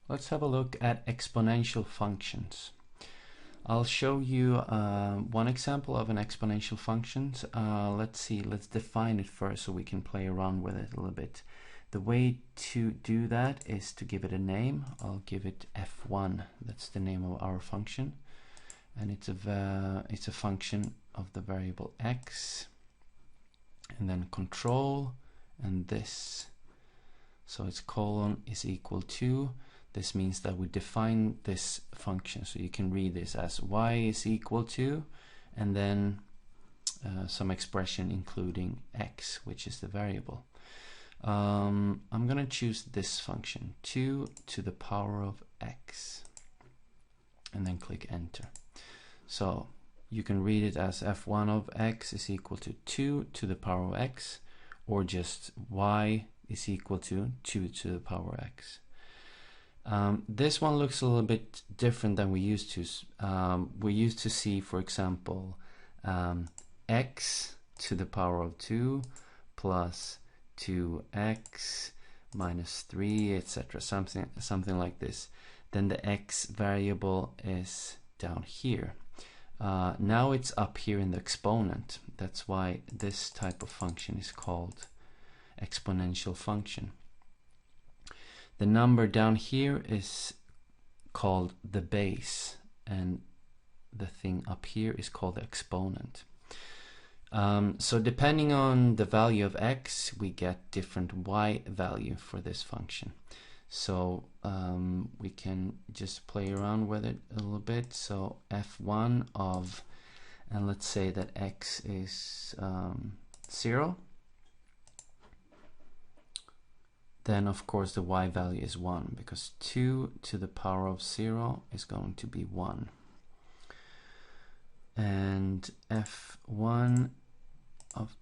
Let's have a look at exponential functions. I'll show you one example of an exponential function. Let's define it first so we can play around with it a little bit. The way to do that is to give it a name. I'll give it f1. That's the name of our function, and it's a function of the variable x, and then control and this. So its colon is equal to. This means that we define this function, so you can read this as y is equal to, and then some expression including x, which is the variable. I'm going to choose this function, 2 to the power of x, and then click enter. So you can read it as f1 of x is equal to 2 to the power of x, or just y is equal to 2 to the power of x. This one looks a little bit different than we used to. We used to see, for example, x to the power of 2 plus 2x minus 3, etc. Something like this. Then the x variable is down here. Now it's up here in the exponent. That's why this type of function is called exponential function. The number down here is called the base, and the thing up here is called the exponent. So depending on the value of x, we get different y value for this function. So we can just play around with it a little bit. So f1 of, and let's say that x is 0. Then of course the y value is 1, because 2 to the power of 0 is going to be 1. And f1 of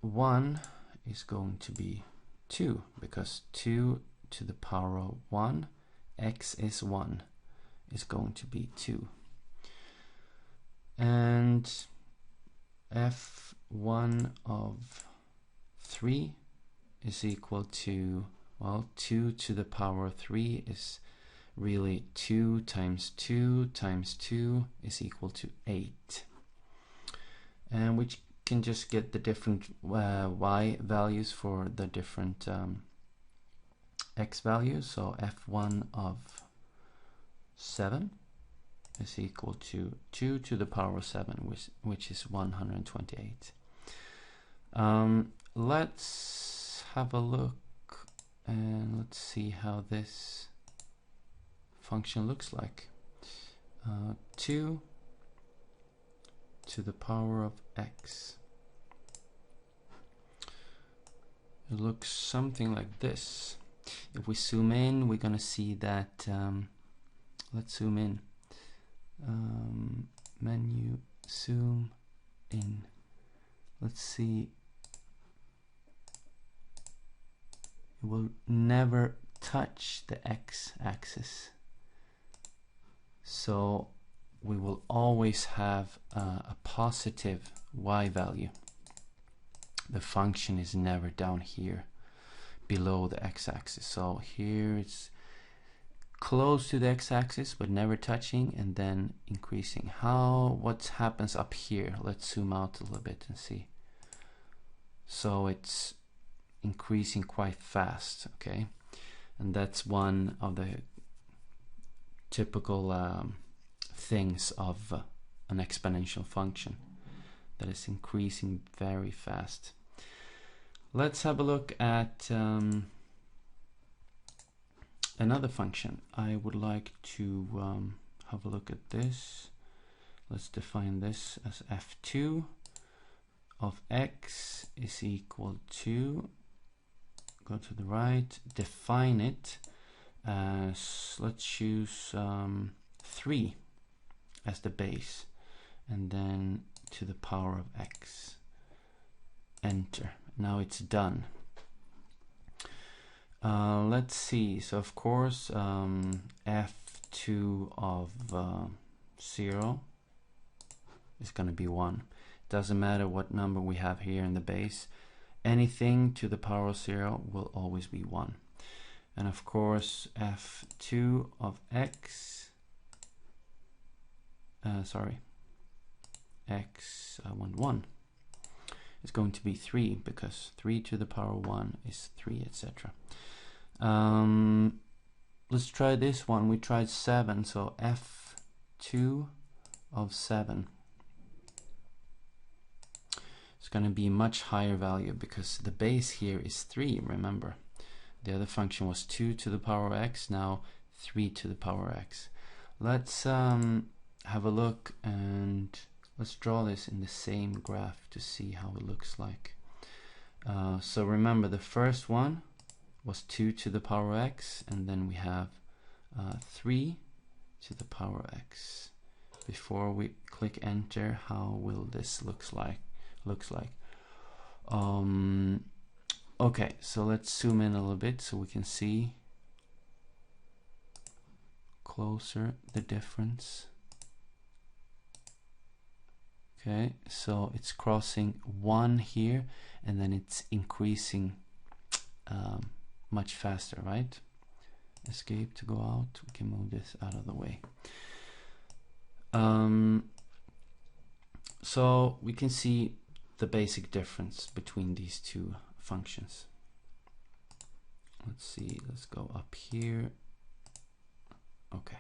1 is going to be 2, because 2 to the power of 1, x is 1, is going to be 2. And f1 of 3 is equal to, well, 2 to the power of 3 is really 2 times 2 times 2 is equal to 8. And we can just get the different y values for the different x values. So f1 of 7 is equal to 2 to the power of 7, which is 128. Let's have a look and let's see how this function looks like. 2 to the power of x. It looks something like this. If we zoom in, we're gonna see that, let's zoom in. Menu, zoom in. Let's see. It will never touch the x-axis. So we will always have a positive y value. The function is never down here below the x-axis. So here it's close to the x-axis but never touching, and then increasing. What happens up here? Let's zoom out a little bit and see. So it's increasing quite fast, okay? And that's one of the typical things of an exponential function, that is increasing very fast. Let's have a look at another function. I would like to have a look at this. Let's define this as f2 of x is equal to, go to the right, define it as, let's choose 3 as the base, and then to the power of x. Enter. Now it's done. Let's see. So of course f2 of 0 is going to be 1. Doesn't matter what number we have here in the base. Anything to the power of 0 will always be 1. and of course f2 of x, x11 is going to be 3, because 3 to the power 1 is 3, etc. Let's try this one. We tried 7, so f2 of 7. It's going to be a much higher value because the base here is 3, remember. The other function was 2 to the power x, now 3 to the power x. Let's have a look and let's draw this in the same graph to see how it looks like. So remember, the first one was 2 to the power x, and then we have 3 to the power x. Before we click enter, how will this looks like? Okay, so let's zoom in a little bit so we can see closer the difference. Okay, so it's crossing 1 here, and then it's increasing much faster, right? Escape to go out. We can move this out of the way. So we can see the basic difference between these two functions. Let's see, let's go up here. Okay.